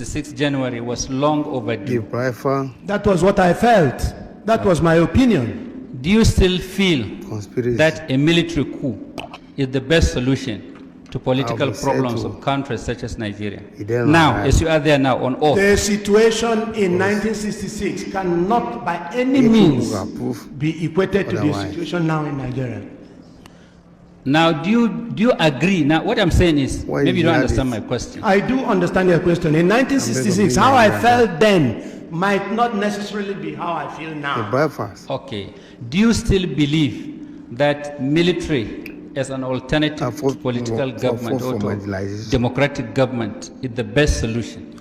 6th January was long overdue. That was what I felt. That was my opinion. Do you still feel that a military coup is the best solution to political problems of countries such as Nigeria? Now, as you are there now on oath. The situation in 1966 cannot by any means be equated to the situation now in Nigeria. Now, do you agree? Now, what I'm saying is, maybe you don't understand my question. I do understand your question. In 1966, how I felt then might not necessarily be how I feel now. Okay. Do you still believe that military as an alternative to political government or to democratic government is the best solution?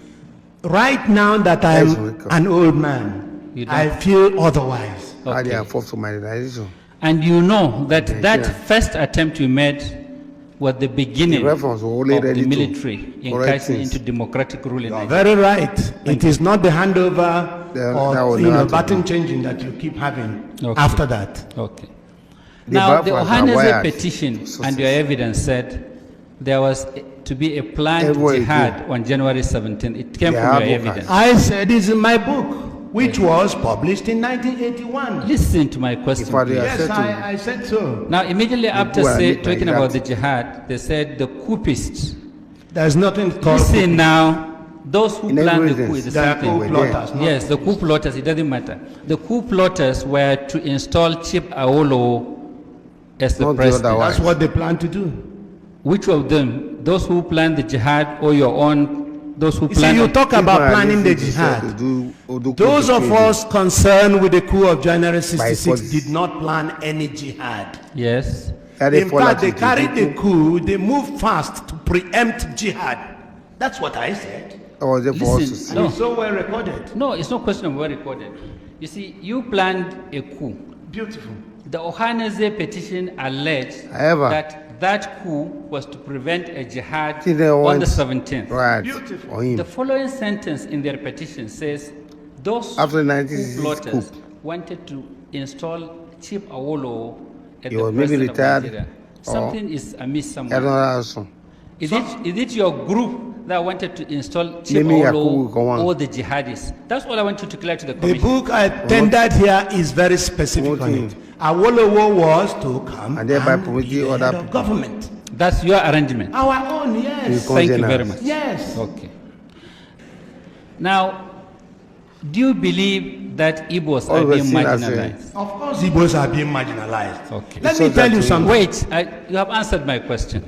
Right now that I'm an old man, I feel otherwise. Okay. And you know that that first attempt you made was the beginning of the military enticing into democratic rule in Nigeria. Very right. It is not the handover or button changing that you keep having after that. Okay. Now, the Ohaneze petition and your evidence said there was to be a planned jihad on January 17th. It came from your evidence. I said it's in my book, which was published in 1981. Listen to my question. Yes, I said so. Now, immediately after talking about the jihad, they said the coupists. There's nothing called. Listen now. Those who planned the coup is the same thing. Plotters, yes, the coup plotters, it doesn't matter. The coup plotters were to install Chief Awolowo as the president. That's what they plan to do. Which of them? Those who planned the jihad or your own? Those who planned? You talk about planning the jihad. Those of us concerned with the coup of January 66 did not plan any jihad. Yes. In fact, they carried the coup, they moved fast to preempt jihad. That's what I said. Listen, no. It's so well recorded. No, it's no question of well recorded. You see, you planned a coup. Beautiful. The Ohaneze petition alleged that coup was to prevent a jihad on the 17th. Right. Beautiful. The following sentence in their petition says, those after coup plotters wanted to install Chief Awolowo at the president of Nigeria. Something is amiss somewhere. Is it your group that wanted to install Chief Awolowo or the jihadists? That's all I want you to clear to the commission. The book I tendered here is very specific on it. Awolowo was to come and be the head of government. That's your arrangement? Our own, yes. Thank you very much. Yes. Okay. Now, do you believe that Igbos are being marginalized? Of course Igbos are being marginalized. Okay. Let me tell you something. Wait, you have answered my question.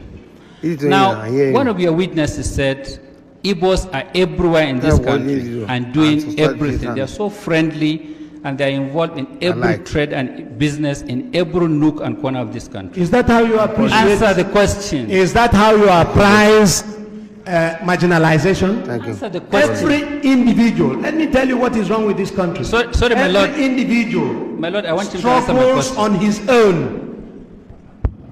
Now, one of your witnesses said Igbos are everywhere in this country and doing everything. They are so friendly and they are involved in every trade and business in every nook and corner of this country. Is that how you appreciate? Answer the question. Is that how you appraise marginalization? Answer the question. Every individual. Let me tell you what is wrong with this country. Sorry, my lord. Every individual. My lord, I want you to answer my question. On his own.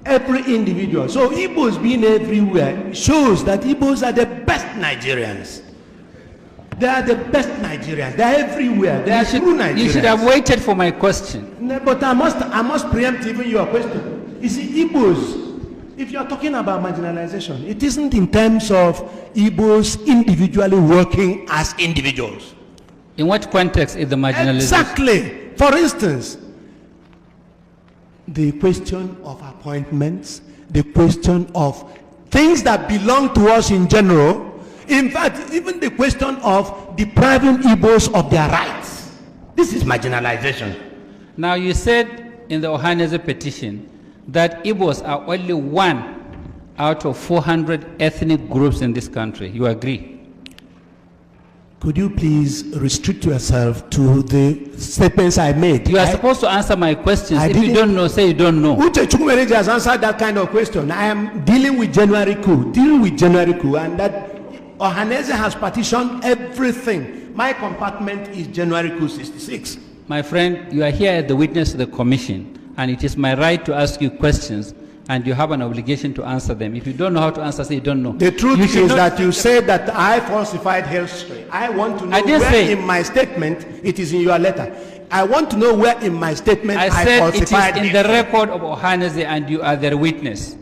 Every individual. So Igbos being everywhere shows that Igbos are the best Nigerians. They are the best Nigerians. They are everywhere. They are true Nigerians. You should have waited for my question. No, but I must preempt even your question. You see, Igbos, if you are talking about marginalization, it isn't in terms of Igbos individually working as individuals. In what context is the marginalization? Exactly. For instance, the question of appointments, the question of things that belong to us in general, in fact, even the question of depriving Igbos of their rights. This is marginalization. Now, you said in the Ohaneze petition that Igbos are only one out of 400 ethnic groups in this country. You agree? Could you please restrict yourself to the statements I made? You are supposed to answer my questions. If you don't know, say you don't know. Uche Chukwumereji has answered that kind of question. I am dealing with January coup, and that Ohaneze has partitioned everything. My compartment is January coup 66. My friend, you are here as the witness to the commission, and it is my right to ask you questions, and you have an obligation to answer them. If you don't know how to answer, say you don't know. The truth is that you said that I falsified history. I want to know where in my statement, it is in your letter. I want to know where in my statement I said falsified it is in the record of Ohaneze and you are their witness.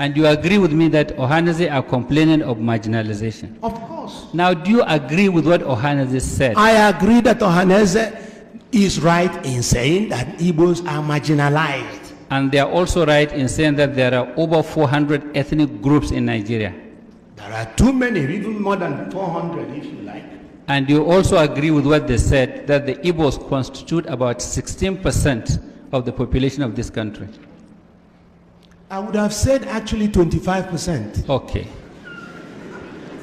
And you agree with me that Ohanese are complaining of marginalization? Of course. Now, do you agree with what Ohanese said? I agree that Ohanese is right in saying that Igbos are marginalized. And they are also right in saying that there are over 400 ethnic groups in Nigeria. There are too many, even more than 400 if you like. And you also agree with what they said, that the Igbos constitute about 16% of the population of this country. I would have said actually 25%. Okay.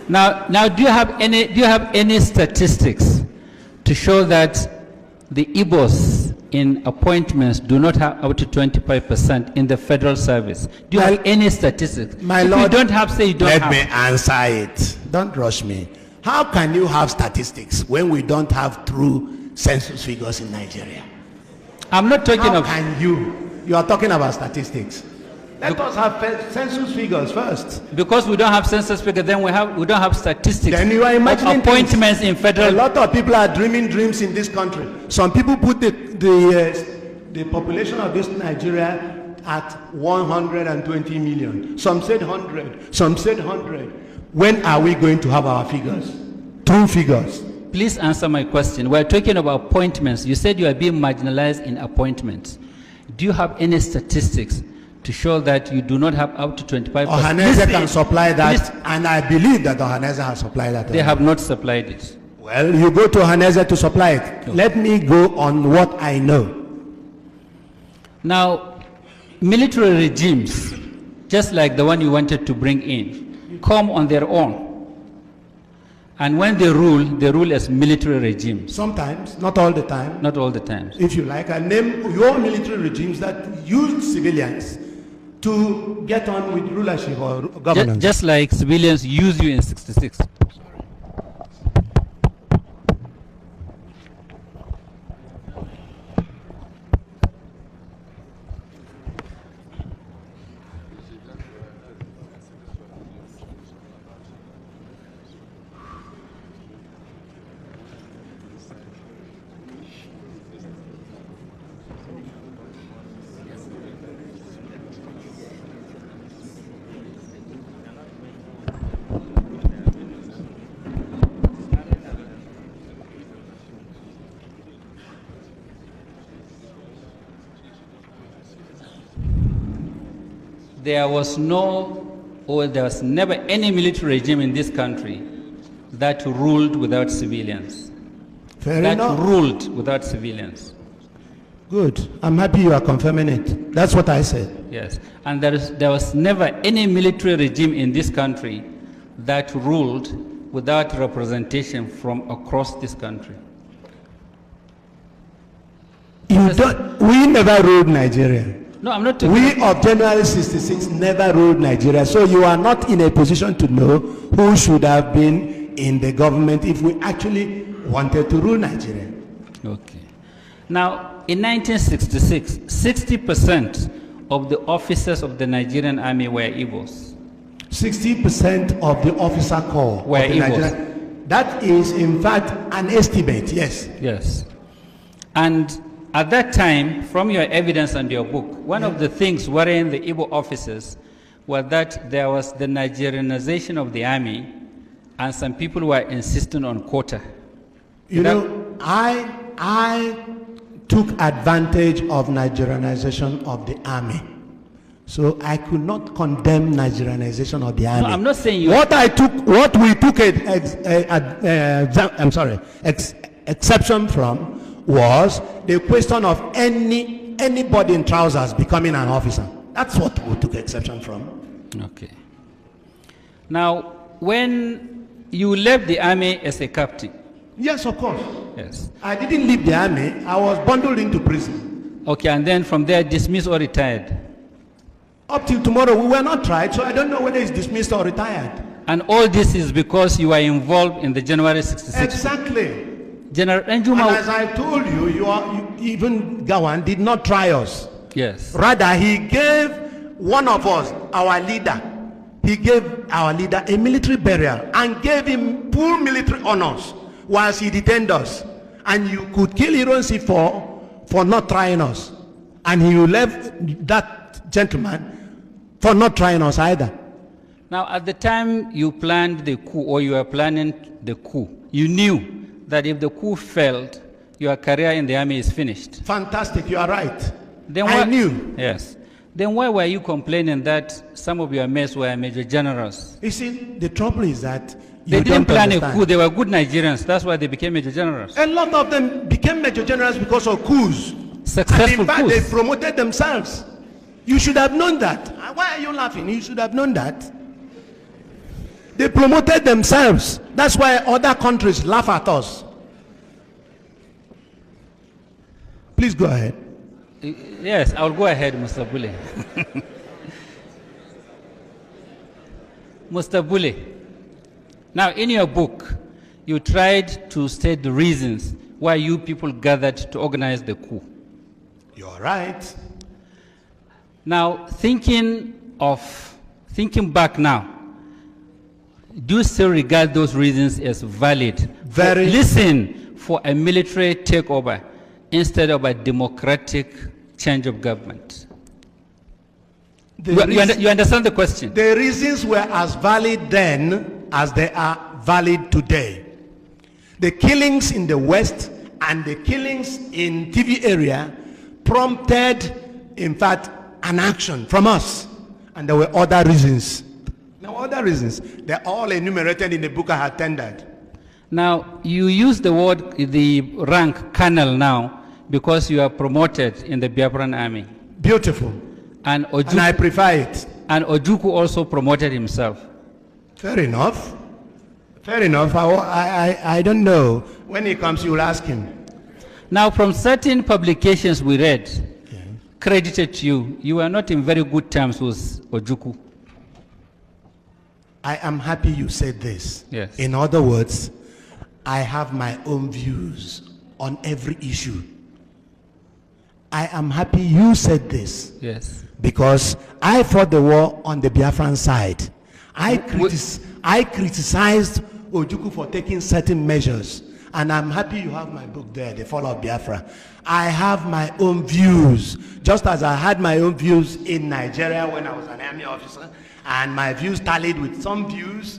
Now, do you have any statistics to show that the Igbos in appointments do not have up to 25% in the federal service? Do you have any statistics? My if Lord, you don't have, say you don't have. Let me answer it. Don't rush me. How can you have statistics when we don't have true census figures in Nigeria? I'm not talking How of. can you? You are talking about statistics. Let us have census figures first. Because we don't have census figures, then we don't have statistics. Then you are imagining of appointments in federal. A lot of people are dreaming dreams in this country. Some people put the population of this Nigeria at 120 million. Some said 100. Some said 100. When are we going to have our figures? True figures. Please answer my question. We're talking about appointments. You said you are being marginalized in appointments. Do you have any statistics to show that you do not have up to 25%? Ohanese can supply that, and I believe that Ohanese has supplied that. They have not supplied it. Well, you go to Ohanese to supply it. No. Let me go on what I know. Now, military regimes, just like the one you wanted to bring in, come on their own. And when they rule as military regimes. Sometimes, not all the time. Not all the time. If you like, I name your military regimes that use civilians to get on with rulership or governance. Just like civilians use you in 66. There was never any military regime in this country that ruled without civilians. Fair enough. That ruled without civilians. Good. I'm happy you are confirming it. That's what I said. Yes. And there was never any military regime in this country that ruled without representation from across this country. We never ruled Nigeria. No, I'm not talking. We of January 66 never ruled Nigeria, so you are not in a position to know who should have been in the government if we actually wanted to rule Nigeria. Okay. Now, in 1966, 60% of the officers of the Nigerian army were Igbos. 60% of the officer corps were Igbos. That is, in fact, an estimate, yes. Yes. And at that time, from your evidence and your book, one of the things worrying the Igbo officers was that there was the Nigerianization of the army, and some people were insisting on quota. You know, I took advantage of Nigerianization of the army. So I could not condemn Nigerianization of the army. No, I'm not saying you. What we took exception from was the question of anybody in trousers becoming an officer. That's what we took exception from. Okay. Now, when you left the army as a captain. Yes, of course. Yes. I didn't leave the army. I was bundled into prison. Okay, and then from there dismissed or retired? Up till tomorrow, we were not tried, so I don't know whether it's dismissed or retired. And all this is because you were involved in the January 66. Exactly. General Enjuma. And as I told you, even Gawan did not try us. Yes. Rather, he gave one of us, our leader, he gave our leader a military burial and gave him full military honors whilst he detained us. And you could kill Ironsi for not trying us. And he left that gentleman for not trying us either. Now, at the time you planned the coup, or you were planning the coup, you knew that if the coup failed, your career in the army is finished. Fantastic, you are right. Then I knew. Yes. Then why were you complaining that some of your mates were major generals? You see, the trouble is that they didn't plan a coup. They were good Nigerians. That's why they became major generals. A lot of them became major generals because of coups. Successful and in fact, coups. they promoted themselves. You should have known that. Why are you laughing? You should have known that. They promoted themselves. That's why other countries laugh at us. Please go ahead. Yes, I'll go ahead, Mr. Bule. Mr. Bule, now in your book, you tried to state the reasons why you people gathered to organize the coup. You're right. Now, thinking back now, do you still regard those reasons as valid? Very. Listen, for a military takeover instead of a democratic change of government. You understand the question? The reasons were as valid then as they are valid today. The killings in the West and the killings in TV area prompted, in fact, an action from us. And there were other reasons. There were other reasons. They're all enumerated in the book I had tendered. Now, you use the rank colonel now because you are promoted in the Biafran army. Beautiful. And I prefer it. And Ojukwu also promoted himself. Fair enough. Fair enough. I don't know. When he comes, you'll ask him. Now, from certain publications we read, credited you were not in very good terms with Ojukwu. I am happy you said this. Yes. In other words, I have my own views on every issue. I am happy you said this. Yes. Because I fought the war on the Biafran side. I criticized Ojukwu for taking certain measures. And I'm happy you have my book there, The Fall of Biafra. I have my own views, just as I had my own views in Nigeria when I was an army officer, and my views tallied with some views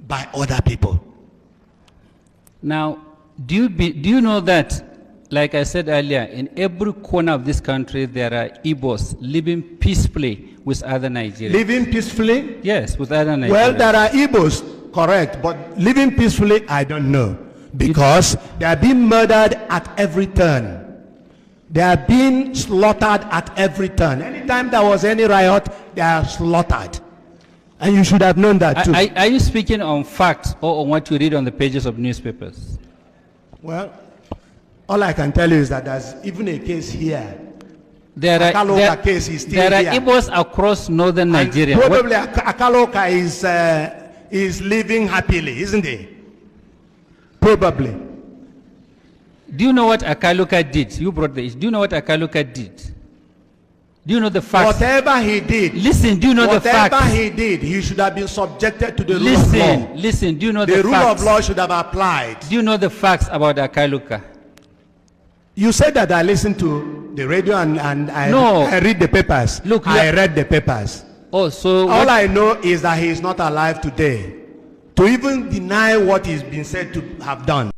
by other people. Now, do you know that, like I said earlier, in every corner of this country there are Igbos living peacefully with other Nigerians? Living peacefully? Yes, with other Nigerians. Well, there are Igbos, correct, but living peacefully, I don't know. Because they are being murdered at every turn. They are being slaughtered at every turn. Anytime there was any riot, they are slaughtered. And you should have known that too. Are you speaking on facts or on what you read on the pages of newspapers? Well, all I can tell you is that there's even a case here. There are Igbos across northern Nigeria. And probably Akaloka is living happily, isn't he? Probably. Do you know what Akaluka did? You brought the issue. Do you know what Akaluka did? Do you know the facts? Whatever he did. Listen, do you know the facts? Whatever he did, he should have been subjected to the rule of law. Listen, do you know the facts? The rule of law should have applied. Do you know the facts about Akaluka? You said that I listened to the radio and I read the papers. Look, I read the papers. Oh, so all I know is that he is not alive today to even deny what he's been said to have done.